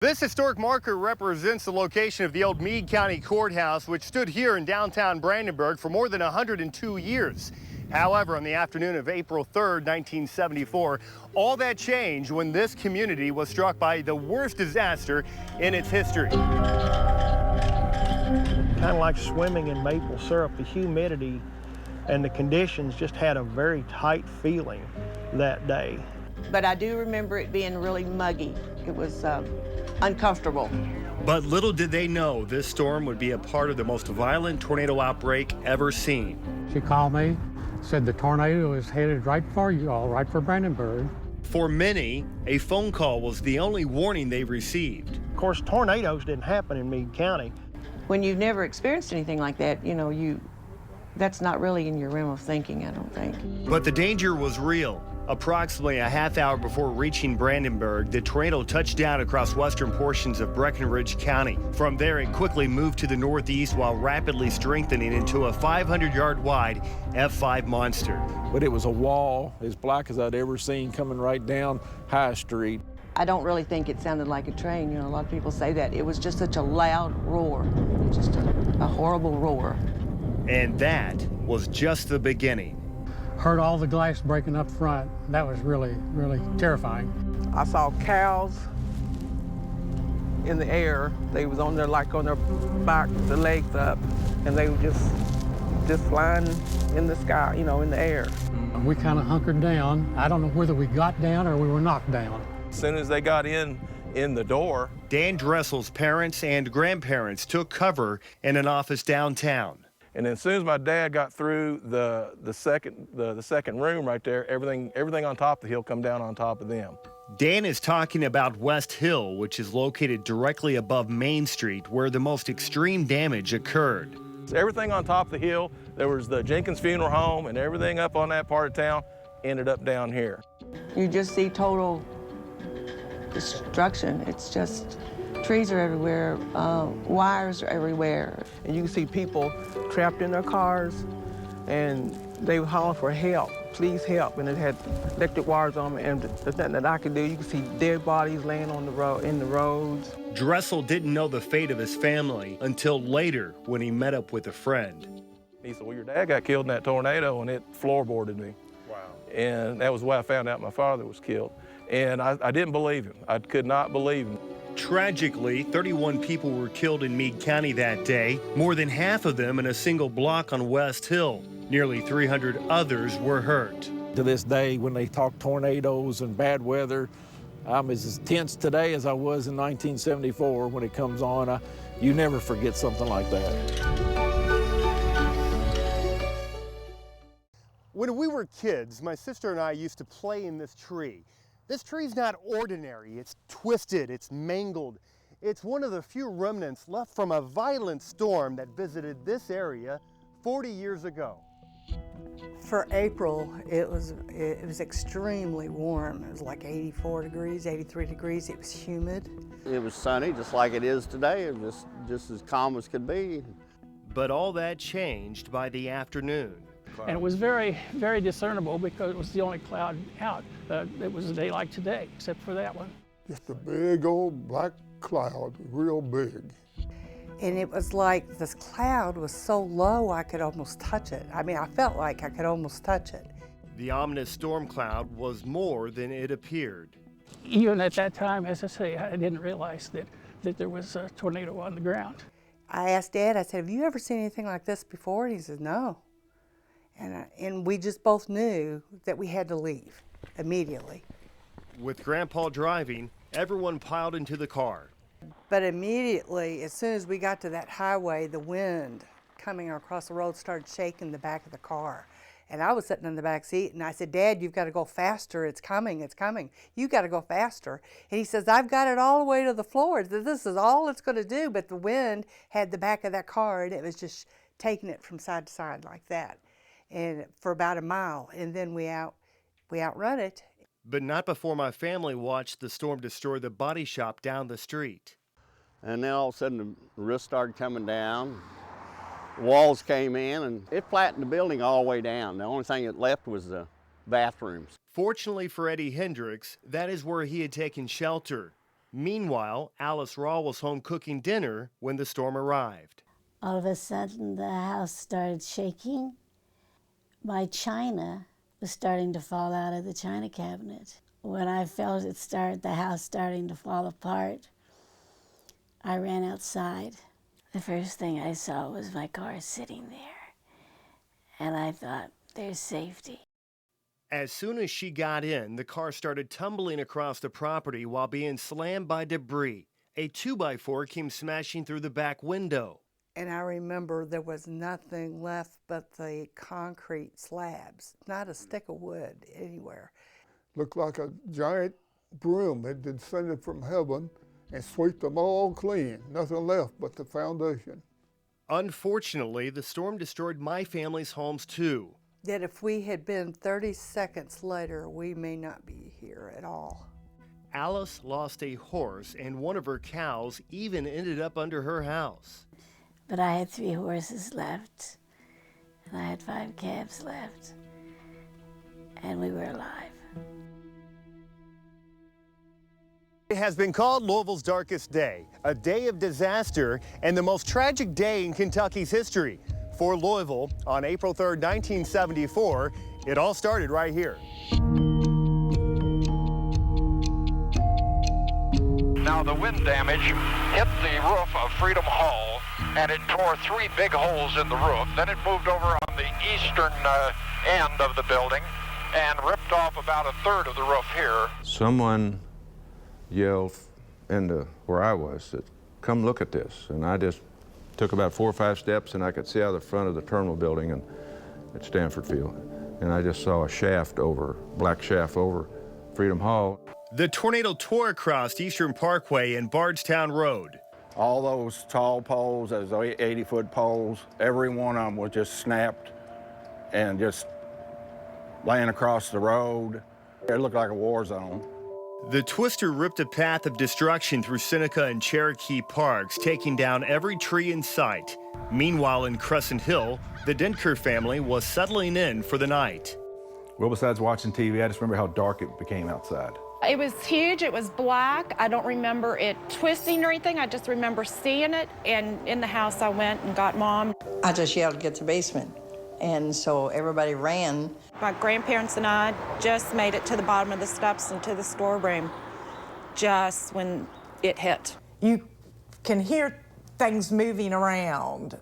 This historic marker represents the location of the old Meade County Courthouse, which stood here in downtown Brandenburg for more than 102 years. However, on the afternoon of April 3rd, 1974, all that changed when this community was struck by the worst disaster in its history. Kind of like swimming in maple syrup, the humidity and the conditions just had a very tight feeling that day. But I do remember it being really muggy. It was uncomfortable. But little did they know this storm would be a part of the most violent tornado outbreak ever seen. She called me, said the tornado is headed right for you all, right for Brandenburg. For many, a phone call was the only warning they received. Of course, tornadoes didn't happen in Meade County. When you've never experienced anything like that, that's not really in your realm of thinking, I don't think. But the danger was real. Approximately a half hour before reaching Brandenburg, the tornado touched down across western portions of Breckinridge County. From there, it quickly moved to the northeast while rapidly strengthening into a 500-yard wide F5 monster. But it was a wall as black as I'd ever seen coming right down High Street. I don't really think it sounded like a train. A lot of people say that. It was just such a loud roar, just a horrible roar. And that was just the beginning. Heard all the glass breaking up front. That was really, really terrifying. I saw cows in the air. They was on their back, the legs up, and they were just flying in the sky, in the air. We kind of hunkered down. I don't know whether we got down or we were knocked down. As soon as they got in the door, Dan Dressel's parents and grandparents took cover in an office downtown. and then as soon as my dad got through the second room right there, everything on top of the hill come down on top of them. Dan is talking about West Hill, which is located directly above Main Street, where the most extreme damage occurred. So everything on top of the hill, there was the Jenkins Funeral Home, and everything up on that part of town ended up down here. You just see total destruction. It's just trees are everywhere, wires are everywhere. And you can see people trapped in their cars, and they were hollering for help. Please help, and it had electric wires on them, and there's nothing that I could do. You can see dead bodies laying on the road, in the roads. Dressel didn't know the fate of his family until later when he met up with a friend. He said, well, your dad got killed in that tornado, and it floorboarded me. Wow. And that was why I found out my father was killed. And I didn't believe him. I could not believe him. Tragically, 31 people were killed in Meade County that day, more than half of them in a single block on West Hill. Nearly 300 others were hurt. To this day, when they talk tornadoes and bad weather, I'm as tense today as I was in 1974 when it comes on. You never forget something like that. When we were kids, my sister and I used to play in this tree. This tree's not ordinary. It's twisted, it's mangled. It's one of the few remnants left from a violent storm that visited this area 40 years ago. For April, it was extremely warm. It was like 84 degrees, 83 degrees. It was humid. It was sunny, just like it is today. It was just as calm as could be. But all that changed by the afternoon. And it was very, very discernible because it was the only cloud out. It was a day like today, except for that one. Just a big old black cloud, real big. And it was like this cloud was so low I could almost touch it. I mean, I felt like I could almost touch it. The ominous storm cloud was more than it appeared. Even at that time, as I say, I didn't realize that there was a tornado on the ground. I asked Dad, I said, have you ever seen anything like this before? And he said, no. And we just both knew that we had to leave immediately. With Grandpa driving, everyone piled into the car. But immediately, as soon as we got to that highway, the wind coming across the road started shaking the back of the car. And I was sitting in the back seat, and I said, Dad, you've got to go faster. It's coming, it's coming. You got to go faster. And he says, I've got it all the way to the floor. This is all it's going to do. But the wind had the back of that car, and it was just taking it from side to side like that. And for about a mile, and then we outrun it. But not before my family watched the storm destroy the body shop down the street. And then all of a sudden the roof started coming down, walls came in, and it flattened the building all the way down. The only thing that left was the bathrooms. Fortunately for Eddie Hendricks, that is where he had taken shelter. Meanwhile, Alice Rawl was home cooking dinner when the storm arrived. All of a sudden, the house started shaking. My china was starting to fall out of the china cabinet. When I felt the house starting to fall apart, I ran outside. The first thing I saw was my car sitting there, and I thought, there's safety. As soon as she got in, the car started tumbling across the property while being slammed by debris. A 2x4 came smashing through the back window. And I remember there was nothing left but the concrete slabs, not a stick of wood anywhere. Looked like a giant broom had descended from heaven and swept them all clean. Nothing left but the foundation. Unfortunately, the storm destroyed my family's homes too. That if we had been 30 seconds later, we may not be here at all. Alice lost a horse, and one of her cows even ended up under her house. But I had 3 horses left, and I had 5 calves left, and we were alive. It has been called Louisville's darkest day, a day of disaster, and the most tragic day in Kentucky's history. For Louisville, on April 3rd, 1974, it all started right here. Now the wind damage hit the roof of Freedom Hall, and it tore 3 big holes in the roof. Then it moved over on the eastern end of the building and ripped off about 1/3 of the roof here. Someone yelled into where I was, that, "Come look at this." And I just took about 4 or 5 steps, and I could see out the front of the terminal building and at Stanford Field. And I just saw a black shaft over Freedom Hall. The tornado tore across Eastern Parkway and Bardstown Road. All those tall poles, those 80-foot poles, every one of them was just snapped and just laying across the road. It looked like a war zone. The twister ripped a path of destruction through Seneca and Cherokee parks, taking down every tree in sight. Meanwhile, in Crescent Hill, the Dentker family was settling in for the night. Well, besides watching TV, I just remember how dark it became outside. It was huge, it was black. I don't remember it twisting or anything. I just remember seeing it, and in the house I went and got Mom. I just yelled to get to the basement, and so everybody ran. My grandparents and I just made it to the bottom of the steps into the storeroom just when it hit. You can hear things moving around,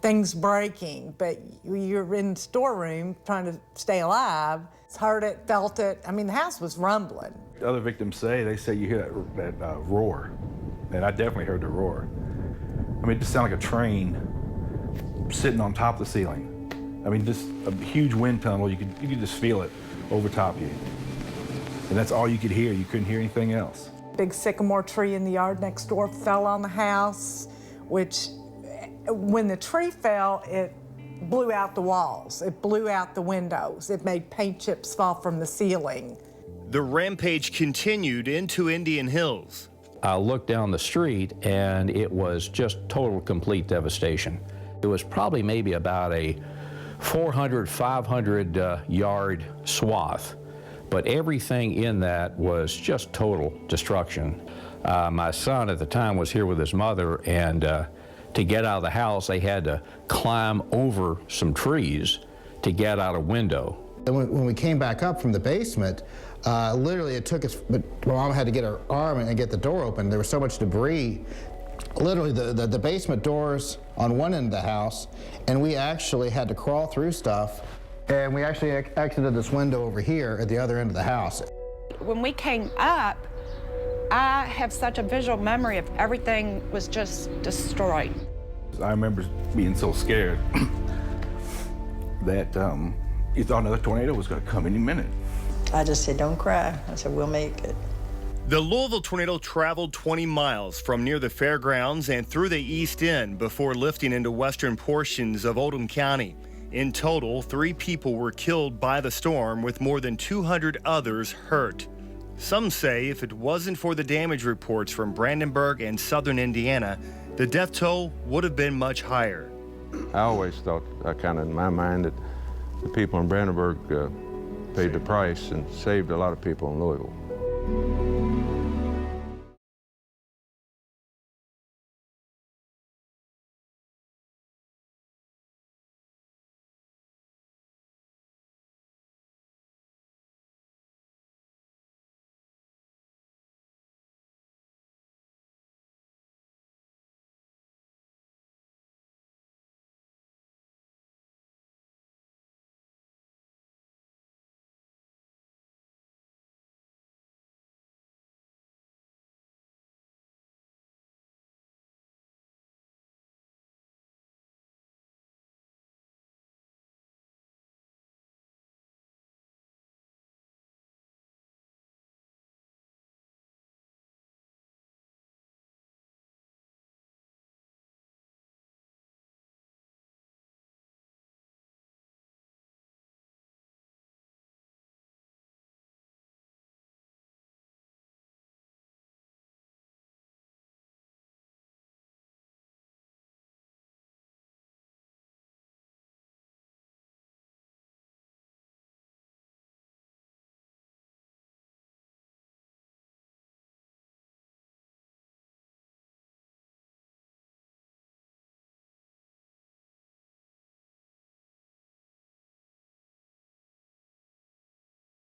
things breaking, but you're in the storeroom trying to stay alive. Heard it, felt it. I mean, the house was rumbling. The other victims say you hear that roar, and I definitely heard the roar. I mean, it just sounded like a train sitting on top of the ceiling. I mean, just a huge wind tunnel. You could just feel it over top of you, and that's all you could hear. You couldn't hear anything else. Big sycamore tree in the yard next door fell on the house, which, when the tree fell, it blew out the walls. It blew out the windows. It made paint chips fall from the ceiling. The rampage continued into Indian Hills. I looked down the street, and it was just total, complete devastation. It was probably maybe about a 400, 500 yard swath, but everything in that was just total destruction. My son at the time was here with his mother, and to get out of the house, they had to climb over some trees to get out a window. And when we came back up from the basement, literally it took us, but Mom had to get her arm and get the door open. There was so much debris. Literally the basement doors on one end of the house, and we actually had to crawl through stuff, and we actually exited this window over here at the other end of the house. When we came up, I have such a visual memory of everything was just destroyed. I remember being so scared that you thought another tornado was going to come any minute. I just said, don't cry. I said, we'll make it. The Louisville tornado traveled 20 miles from near the fairgrounds and through the East End before lifting into western portions of Oldham County. In total, 3 people were killed by the storm, with more than 200 others hurt. Some say if it wasn't for the damage reports from Brandenburg and southern Indiana, the death toll would have been much higher. I always thought, kind of in my mind, that the people in Brandenburg paid the price and saved a lot of people in Louisville.